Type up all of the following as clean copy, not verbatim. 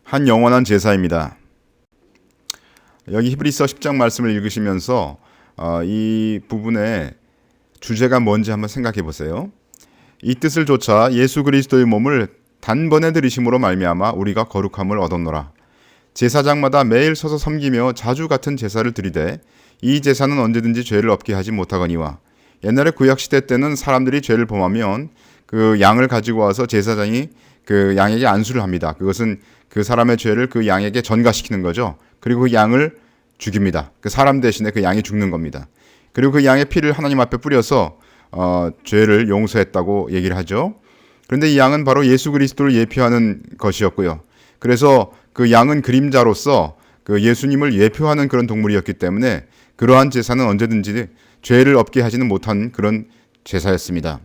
한 영원한 제사입니다. 여기 히브리서 10장 말씀을 읽으시면서 이 부분의 주제가 뭔지 한번 생각해 보세요. 이 뜻을 조차 예수 그리스도의 몸을 단번에 들이심으로 말미암아 우리가 거룩함을 얻었노라. 제사장마다 매일 서서 섬기며 자주 같은 제사를 드리되 이 제사는 언제든지 죄를 없게 하지 못하거니와. 옛날에 구약시대 때는 사람들이 죄를 범하면 그 양을 가지고 와서 제사장이 그 양에게 안수를 합니다. 그것은 그 사람의 죄를 그 양에게 전가시키는 거죠. 그리고 그 양을 죽입니다. 그 사람 대신에 그 양이 죽는 겁니다. 그리고 그 양의 피를 하나님 앞에 뿌려서 죄를 용서했다고 얘기를 하죠. 그런데 이 양은 바로 예수 그리스도를 예표하는 것이었고요. 그래서 그 양은 그림자로서 그 예수님을 예표하는 그런 동물이었기 때문에 그러한 제사는 언제든지 죄를 없게 하지는 못한 그런 제사였습니다.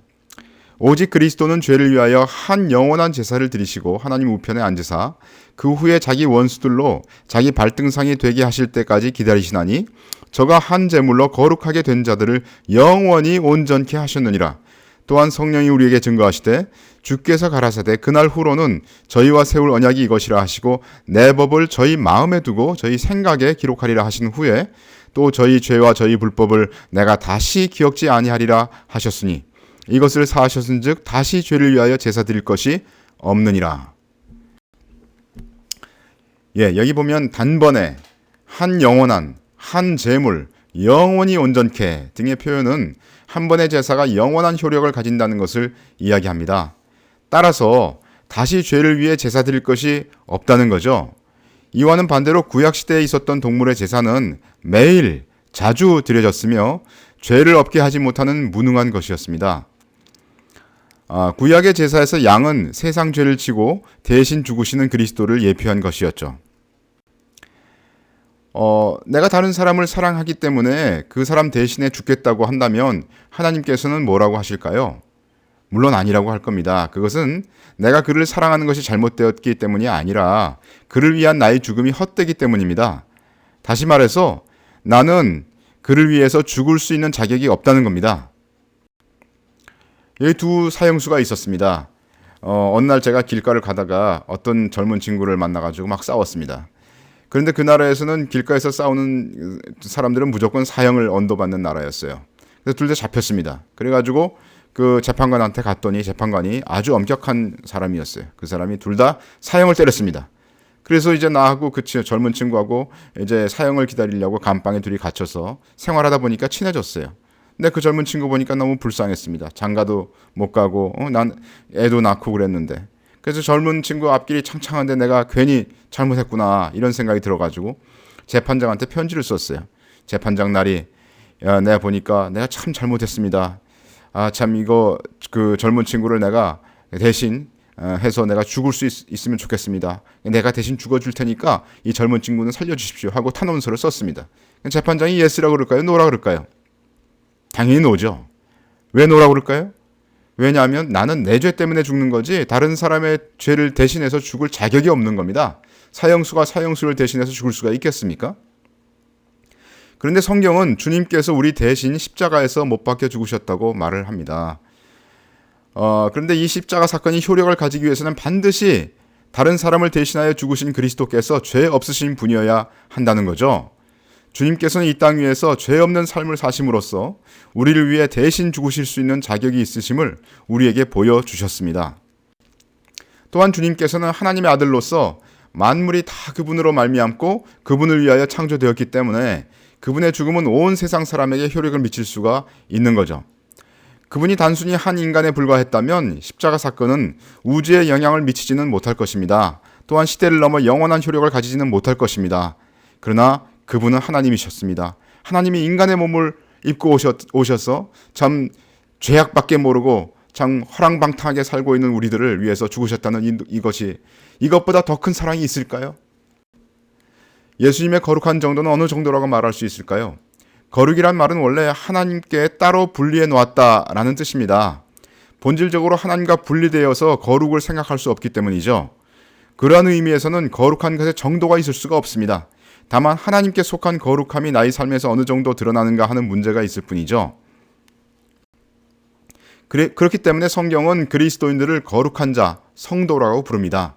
오직 그리스도는 죄를 위하여 한 영원한 제사를 드리시고 하나님 우편에 앉으사 그 후에 자기 원수들로 자기 발등상이 되게 하실 때까지 기다리시나니 저가 한 제물로 거룩하게 된 자들을 영원히 온전케 하셨느니라. 또한 성령이 우리에게 증거하시되 주께서 가라사대 그날 후로는 저희와 세울 언약이 이것이라 하시고 내 법을 저희 마음에 두고 저희 생각에 기록하리라 하신 후에 또 저희 죄와 저희 불법을 내가 다시 기억지 아니하리라 하셨으니 이것을 사하셨은즉 다시 죄를 위하여 제사 드릴 것이 없느니라. 여기 보면 단번에 한 영원한 한 제물 영원히 온전케 등의 표현은 한 번의 제사가 영원한 효력을 가진다는 것을 이야기합니다. 따라서 다시 죄를 위해 제사 드릴 것이 없다는 거죠. 이와는 반대로 구약시대에 있었던 동물의 제사는 매일 자주 드려졌으며 죄를 없게 하지 못하는 무능한 것이었습니다. 구약의 제사에서 양은 세상 죄를 지고 대신 죽으시는 그리스도를 예표한 것이었죠. 내가 다른 사람을 사랑하기 때문에 그 사람 대신에 죽겠다고 한다면 하나님께서는 뭐라고 하실까요? 물론 아니라고 할 겁니다. 그것은 내가 그를 사랑하는 것이 잘못되었기 때문이 아니라 그를 위한 나의 죽음이 헛되기 때문입니다. 다시 말해서 나는 그를 위해서 죽을 수 있는 자격이 없다는 겁니다. 여기 두 사형수가 있었습니다. 어느 날 제가 길가를 가다가 어떤 젊은 친구를 만나가지고 막 싸웠습니다. 그런데 그 나라에서는 길가에서 싸우는 사람들은 무조건 사형을 언도받는 나라였어요. 그래서 둘 다 잡혔습니다. 그래가지고 그 재판관한테 갔더니 재판관이 아주 엄격한 사람이었어요. 그 사람이 둘 다 사형을 때렸습니다. 그래서 이제 나하고 그 젊은 친구하고 이제 사형을 기다리려고 감방에 둘이 갇혀서 생활하다 보니까 친해졌어요. 근데 그 젊은 친구 보니까 너무 불쌍했습니다. 장가도 못 가고 난 애도 낳고 그랬는데 그래서 젊은 친구 앞길이 창창한데 내가 괜히 잘못했구나 이런 생각이 들어가지고 재판장한테 편지를 썼어요. 재판장 날이 내가 보니까 내가 참 잘못했습니다. 참 이거 그 젊은 친구를 내가 대신 해서 내가 죽을 수 있으면 좋겠습니다. 내가 대신 죽어줄 테니까 이 젊은 친구는 살려주십시오 하고 탄원서를 썼습니다. 재판장이 예스라고 그럴까요? 노라 그럴까요? 당연히 노죠. 왜 노라고 그럴까요? 왜냐하면 나는 내 죄 때문에 죽는 거지 다른 사람의 죄를 대신해서 죽을 자격이 없는 겁니다. 사형수가 사형수를 대신해서 죽을 수가 있겠습니까? 그런데 성경은 주님께서 우리 대신 십자가에서 못 박혀 죽으셨다고 말을 합니다. 그런데 이 십자가 사건이 효력을 가지기 위해서는 반드시 다른 사람을 대신하여 죽으신 그리스도께서 죄 없으신 분이어야 한다는 거죠. 주님께서는 이 땅 위에서 죄 없는 삶을 사심으로써 우리를 위해 대신 죽으실 수 있는 자격이 있으심을 우리에게 보여주셨습니다. 또한 주님께서는 하나님의 아들로서 만물이 다 그분으로 말미암고 그분을 위하여 창조되었기 때문에 그분의 죽음은 온 세상 사람에게 효력을 미칠 수가 있는 거죠. 그분이 단순히 한 인간에 불과했다면 십자가 사건은 우주에 영향을 미치지는 못할 것입니다. 또한 시대를 넘어 영원한 효력을 가지지는 못할 것입니다. 그러나 그분은 하나님이셨습니다. 하나님이 인간의 몸을 입고 오셔서 참 죄악밖에 모르고 참 허랑방탕하게 살고 있는 우리들을 위해서 죽으셨다는 이것보다 더 큰 사랑이 있을까요? 예수님의 거룩한 정도는 어느 정도라고 말할 수 있을까요? 거룩이란 말은 원래 하나님께 따로 분리해 놓았다라는 뜻입니다. 본질적으로 하나님과 분리되어서 거룩을 생각할 수 없기 때문이죠. 그러한 의미에서는 거룩한 것에 정도가 있을 수가 없습니다. 다만 하나님께 속한 거룩함이 나의 삶에서 어느 정도 드러나는가 하는 문제가 있을 뿐이죠. 그렇기 때문에 성경은 그리스도인들을 거룩한 자, 성도라고 부릅니다.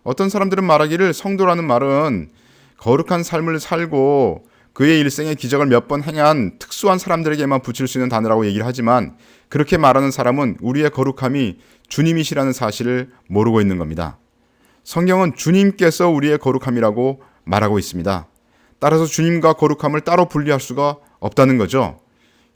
어떤 사람들은 말하기를 성도라는 말은 거룩한 삶을 살고 그의 일생의 기적을 몇 번 행한 특수한 사람들에게만 붙일 수 있는 단어라고 얘기를 하지만 그렇게 말하는 사람은 우리의 거룩함이 주님이시라는 사실을 모르고 있는 겁니다. 성경은 주님께서 우리의 거룩함이라고 말하고 있습니다. 따라서 주님과 거룩함을 따로 분리할 수가 없다는 거죠.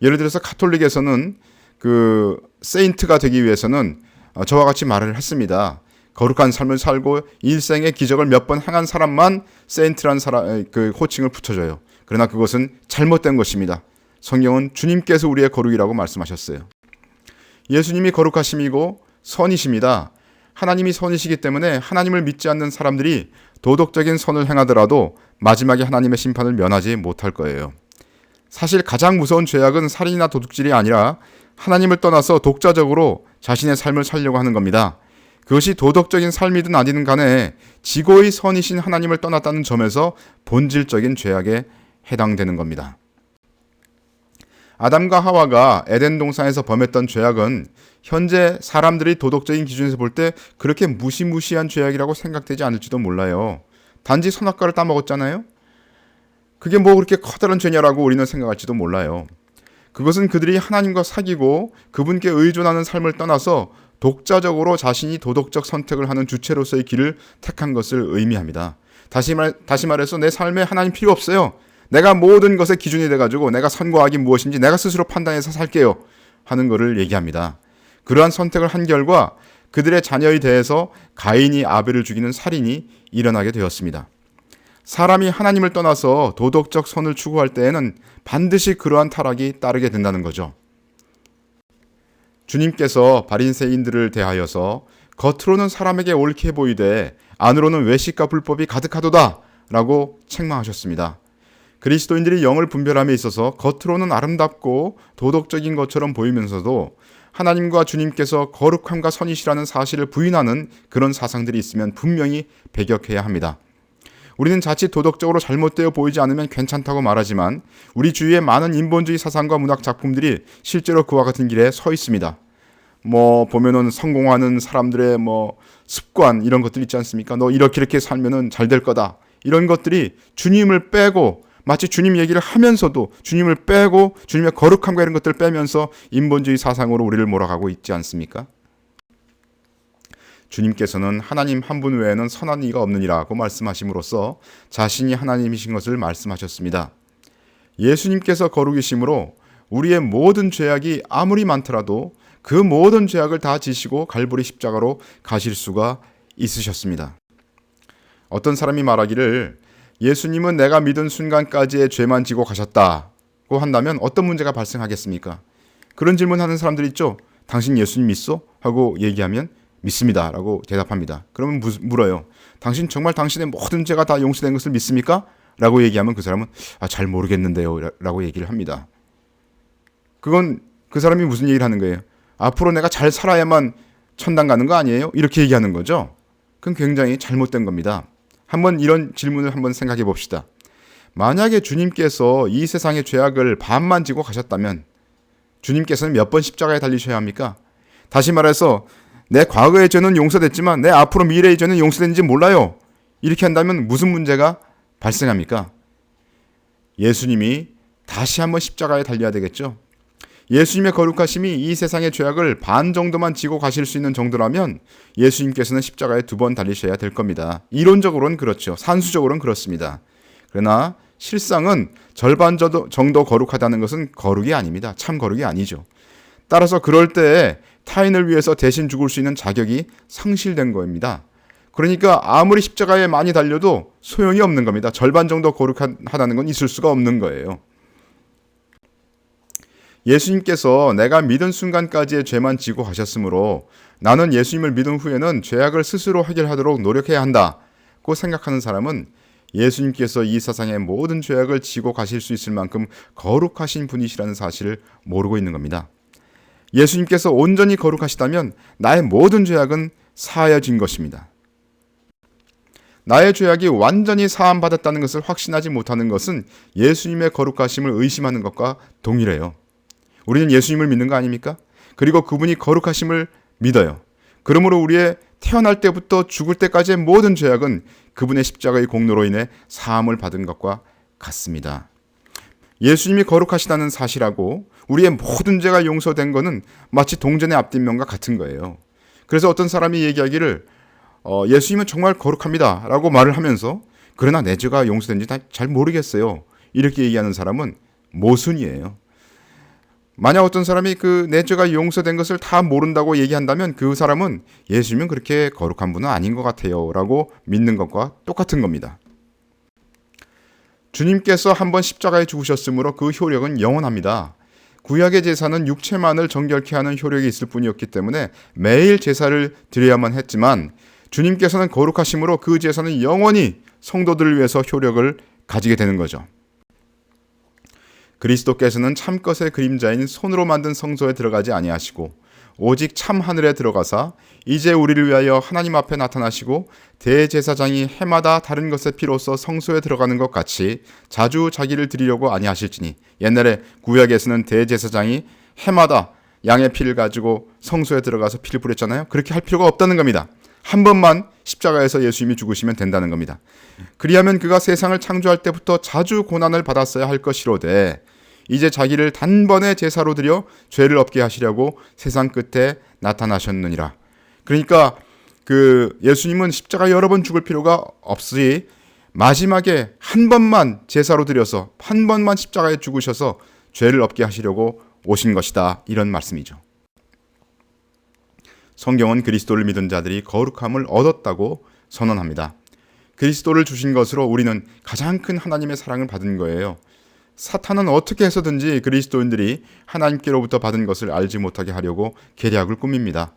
예를 들어서 가톨릭에서는 그 세인트가 되기 위해서는 저와 같이 말을 했습니다. 거룩한 삶을 살고 일생의 기적을 몇 번 행한 사람만 세인트라는 그 호칭을 붙여줘요. 그러나 그것은 잘못된 것입니다. 성경은 주님께서 우리의 거룩이라고 말씀하셨어요. 예수님이 거룩하심이고 선이십니다. 하나님이 선이시기 때문에 하나님을 믿지 않는 사람들이 도덕적인 선을 행하더라도 마지막에 하나님의 심판을 면하지 못할 거예요. 사실 가장 무서운 죄악은 살인이나 도둑질이 아니라 하나님을 떠나서 독자적으로 자신의 삶을 살려고 하는 겁니다. 그것이 도덕적인 삶이든 아니든 간에 지고의 선이신 하나님을 떠났다는 점에서 본질적인 죄악에 해당되는 겁니다. 아담과 하와가 에덴 동산에서 범했던 죄악은 현재 사람들이 도덕적인 기준에서 볼 때 그렇게 무시무시한 죄악이라고 생각되지 않을지도 몰라요. 단지 선악과를 따먹었잖아요. 그게 뭐 그렇게 커다란 죄냐라고 우리는 생각할지도 몰라요. 그것은 그들이 하나님과 사귀고 그분께 의존하는 삶을 떠나서 독자적으로 자신이 도덕적 선택을 하는 주체로서의 길을 택한 것을 의미합니다. 다시 말해서 내 삶에 하나님 필요 없어요. 내가 모든 것의 기준이 돼가지고 내가 선과 악이 무엇인지 내가 스스로 판단해서 살게요 하는 것을 얘기합니다. 그러한 선택을 한 결과 그들의 자녀에 대해서 가인이 아벨을 죽이는 살인이 일어나게 되었습니다. 사람이 하나님을 떠나서 도덕적 선을 추구할 때에는 반드시 그러한 타락이 따르게 된다는 거죠. 주님께서 바리새인들을 대하여서 겉으로는 사람에게 옳게 보이되 안으로는 외식과 불법이 가득하도다 라고 책망하셨습니다. 그리스도인들이 영을 분별함에 있어서 겉으로는 아름답고 도덕적인 것처럼 보이면서도 하나님과 주님께서 거룩함과 선이시라는 사실을 부인하는 그런 사상들이 있으면 분명히 배격해야 합니다. 우리는 자칫 도덕적으로 잘못되어 보이지 않으면 괜찮다고 말하지만 우리 주위에 많은 인본주의 사상과 문학 작품들이 실제로 그와 같은 길에 서 있습니다. 보면은 성공하는 사람들의 습관 이런 것들 있지 않습니까? 너 이렇게 살면은 잘 될 거다. 이런 것들이 주님을 빼고 마치 주님 얘기를 하면서도 주님을 빼고 주님의 거룩함과 이런 것들을 빼면서 인본주의 사상으로 우리를 몰아가고 있지 않습니까? 주님께서는 하나님 한 분 외에는 선한 이가 없느니라고 말씀하심으로써 자신이 하나님이신 것을 말씀하셨습니다. 예수님께서 거룩이심으로 우리의 모든 죄악이 아무리 많더라도 그 모든 죄악을 다 지시고 갈보리 십자가로 가실 수가 있으셨습니다. 어떤 사람이 말하기를 예수님은 내가 믿은 순간까지의 죄만 지고 가셨다고 한다면 어떤 문제가 발생하겠습니까? 그런 질문하는 사람들 있죠. 당신 예수님 믿소? 하고 얘기하면 믿습니다 라고 대답합니다. 그러면 물어요. 당신 정말 당신의 모든 죄가 다 용서된 것을 믿습니까? 라고 얘기하면 그 사람은 잘 모르겠는데요 라고 얘기를 합니다. 그건 그 사람이 무슨 얘기를 하는 거예요? 앞으로 내가 잘 살아야만 천당 가는 거 아니에요? 이렇게 얘기하는 거죠. 그건 굉장히 잘못된 겁니다. 한번 이런 질문을 한번 생각해 봅시다. 만약에 주님께서 이 세상의 죄악을 반만 지고 가셨다면 주님께서는 몇 번 십자가에 달리셔야 합니까? 다시 말해서 내 과거의 죄는 용서됐지만 내 앞으로 미래의 죄는 용서된지 몰라요. 이렇게 한다면 무슨 문제가 발생합니까? 예수님이 다시 한번 십자가에 달려야 되겠죠. 예수님의 거룩하심이 이 세상의 죄악을 반 정도만 지고 가실 수 있는 정도라면 예수님께서는 십자가에 2번 달리셔야 될 겁니다. 이론적으로는 그렇죠. 산수적으로는 그렇습니다. 그러나 실상은 절반 정도 거룩하다는 것은 거룩이 아닙니다. 참 거룩이 아니죠. 따라서 그럴 때 타인을 위해서 대신 죽을 수 있는 자격이 상실된 겁니다. 그러니까 아무리 십자가에 많이 달려도 소용이 없는 겁니다. 절반 정도 거룩하다는 건 있을 수가 없는 거예요. 예수님께서 내가 믿은 순간까지의 죄만 지고 가셨으므로 나는 예수님을 믿은 후에는 죄악을 스스로 해결하도록 노력해야 한다고 생각하는 사람은 예수님께서 이 세상의 모든 죄악을 지고 가실 수 있을 만큼 거룩하신 분이시라는 사실을 모르고 있는 겁니다. 예수님께서 온전히 거룩하시다면 나의 모든 죄악은 사하여진 것입니다. 나의 죄악이 완전히 사함받았다는 것을 확신하지 못하는 것은 예수님의 거룩하심을 의심하는 것과 동일해요. 우리는 예수님을 믿는 거 아닙니까? 그리고 그분이 거룩하심을 믿어요. 그러므로 우리의 태어날 때부터 죽을 때까지의 모든 죄악은 그분의 십자가의 공로로 인해 사함을 받은 것과 같습니다. 예수님이 거룩하시다는 사실하고 우리의 모든 죄가 용서된 것은 마치 동전의 앞뒷면과 같은 거예요. 그래서 어떤 사람이 얘기하기를 예수님은 정말 거룩합니다 라고 말을 하면서 그러나 내 죄가 용서된지 잘 모르겠어요, 이렇게 얘기하는 사람은 모순이에요. 만약 어떤 사람이 그 내 죄가 용서된 것을 다 모른다고 얘기한다면 그 사람은 예수님은 그렇게 거룩한 분은 아닌 것 같아요 라고 믿는 것과 똑같은 겁니다. 주님께서 한번 십자가에 죽으셨으므로 그 효력은 영원합니다. 구약의 제사는 육체만을 정결케 하는 효력이 있을 뿐이었기 때문에 매일 제사를 드려야만 했지만 주님께서는 거룩하심으로 그 제사는 영원히 성도들을 위해서 효력을 가지게 되는 거죠. 그리스도께서는 참것의 그림자인 손으로 만든 성소에 들어가지 아니하시고 오직 참 하늘에 들어가사 이제 우리를 위하여 하나님 앞에 나타나시고 대제사장이 해마다 다른 것의 피로써 성소에 들어가는 것 같이 자주 자기를 드리려고 아니하실지니. 옛날에 구약에서는 대제사장이 해마다 양의 피를 가지고 성소에 들어가서 피를 뿌렸잖아요. 그렇게 할 필요가 없다는 겁니다. 한 번만 십자가에서 예수님이 죽으시면 된다는 겁니다. 그리하면 그가 세상을 창조할 때부터 자주 고난을 받았어야 할 것이로되 이제 자기를 단번에 제사로 드려 죄를 없게 하시려고 세상 끝에 나타나셨느니라. 그러니까 그 예수님은 십자가 여러 번 죽을 필요가 없이 마지막에 한 번만 제사로 드려서 한 번만 십자가에 죽으셔서 죄를 없게 하시려고 오신 것이다, 이런 말씀이죠. 성경은 그리스도를 믿은 자들이 거룩함을 얻었다고 선언합니다. 그리스도를 주신 것으로 우리는 가장 큰 하나님의 사랑을 받은 거예요. 사탄은 어떻게 해서든지 그리스도인들이 하나님께로부터 받은 것을 알지 못하게 하려고 계략을 꾸밉니다.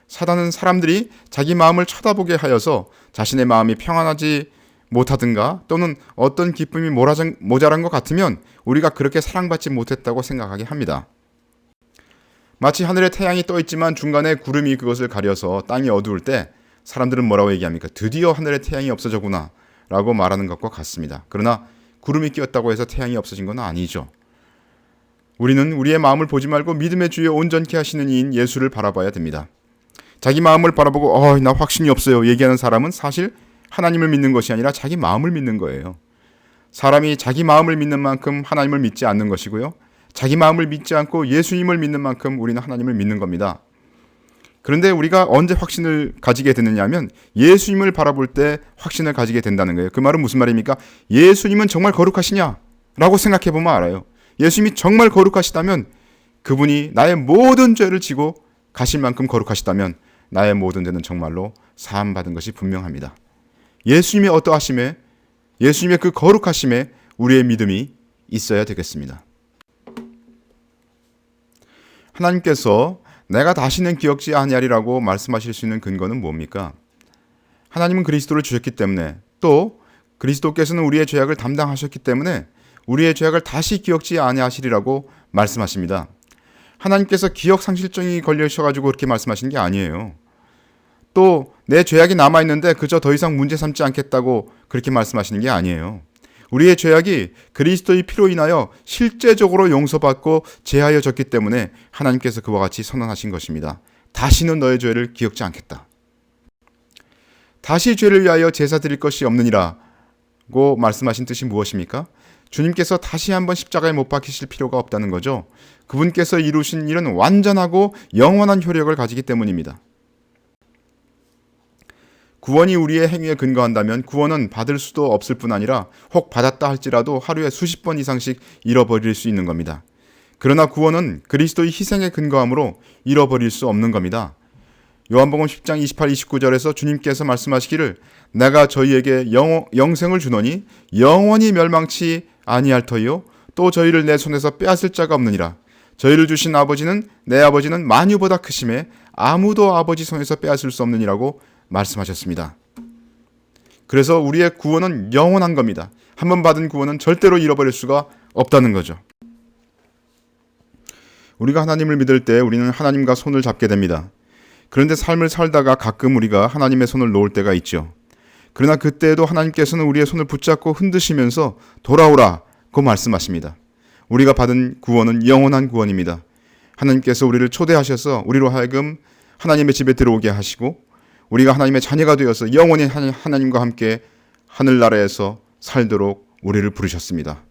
사탄은 사람들이 자기 마음을 쳐다보게 하여서 자신의 마음이 평안하지 못하든가 또는 어떤 기쁨이 모자란 것 같으면 우리가 그렇게 사랑받지 못했다고 생각하게 합니다. 마치 하늘에 태양이 떠 있지만 중간에 구름이 그것을 가려서 땅이 어두울 때 사람들은 뭐라고 얘기합니까? 드디어 하늘에 태양이 없어졌구나 라고 말하는 것과 같습니다. 그러나 구름이 끼었다고 해서 태양이 없어진 건 아니죠. 우리는 우리의 마음을 보지 말고 믿음의 주에 온전케 하시는 이인 예수를 바라봐야 됩니다. 자기 마음을 바라보고 나 확신이 없어요 얘기하는 사람은 사실 하나님을 믿는 것이 아니라 자기 마음을 믿는 거예요. 사람이 자기 마음을 믿는 만큼 하나님을 믿지 않는 것이고요. 자기 마음을 믿지 않고 예수님을 믿는 만큼 우리는 하나님을 믿는 겁니다. 그런데 우리가 언제 확신을 가지게 되느냐 하면 예수님을 바라볼 때 확신을 가지게 된다는 거예요. 그 말은 무슨 말입니까? 예수님은 정말 거룩하시냐? 라고 생각해 보면 알아요. 예수님이 정말 거룩하시다면 그분이 나의 모든 죄를 지고 가실 만큼 거룩하시다면 나의 모든 죄는 정말로 사함받은 것이 분명합니다. 예수님의 어떠하심에, 예수님의 그 거룩하심에 우리의 믿음이 있어야 되겠습니다. 하나님께서 내가 다시는 기억지 아니하리라고 말씀하실 수 있는 근거는 뭡니까? 하나님은 그리스도를 주셨기 때문에, 또 그리스도께서는 우리의 죄악을 담당하셨기 때문에 우리의 죄악을 다시 기억지 아니하시리라고 말씀하십니다. 하나님께서 기억 상실증이 걸리셔가지고 그렇게 말씀하신 게 아니에요. 또 내 죄악이 남아있는데 그저 더 이상 문제 삼지 않겠다고 그렇게 말씀하시는 게 아니에요. 우리의 죄악이 그리스도의 피로 인하여 실제적으로 용서받고 제하여졌기 때문에 하나님께서 그와 같이 선언하신 것입니다. 다시는 너의 죄를 기억지 않겠다. 다시 죄를 위하여 제사 드릴 것이 없느니라고 말씀하신 뜻이 무엇입니까? 주님께서 다시 한번 십자가에 못 박히실 필요가 없다는 거죠. 그분께서 이루신 일은 완전하고 영원한 효력을 가지기 때문입니다. 구원이 우리의 행위에 근거한다면 구원은 받을 수도 없을 뿐 아니라 혹 받았다 할지라도 하루에 수십 번 이상씩 잃어버릴 수 있는 겁니다. 그러나 구원은 그리스도의 희생에 근거하므로 잃어버릴 수 없는 겁니다. 요한복음 10장 28, 29절에서 주님께서 말씀하시기를 내가 저희에게 영생을 주노니 영원히 멸망치 아니할 터이요 또 저희를 내 손에서 빼앗을 자가 없느니라. 저희를 주신 아버지는 내 아버지는 만유보다 크심에 아무도 아버지 손에서 빼앗을 수 없느니라고 말씀하셨습니다. 그래서 우리의 구원은 영원한 겁니다. 한번 받은 구원은 절대로 잃어버릴 수가 없다는 거죠. 우리가 하나님을 믿을 때 우리는 하나님과 손을 잡게 됩니다. 그런데 삶을 살다가 가끔 우리가 하나님의 손을 놓을 때가 있죠. 그러나 그때에도 하나님께서는 우리의 손을 붙잡고 흔드시면서 돌아오라고 말씀하십니다. 우리가 받은 구원은 영원한 구원입니다. 하나님께서 우리를 초대하셔서 우리로 하여금 하나님의 집에 들어오게 하시고 우리가 하나님의 자녀가 되어서 영원히 하나님과 함께 하늘나라에서 살도록 우리를 부르셨습니다.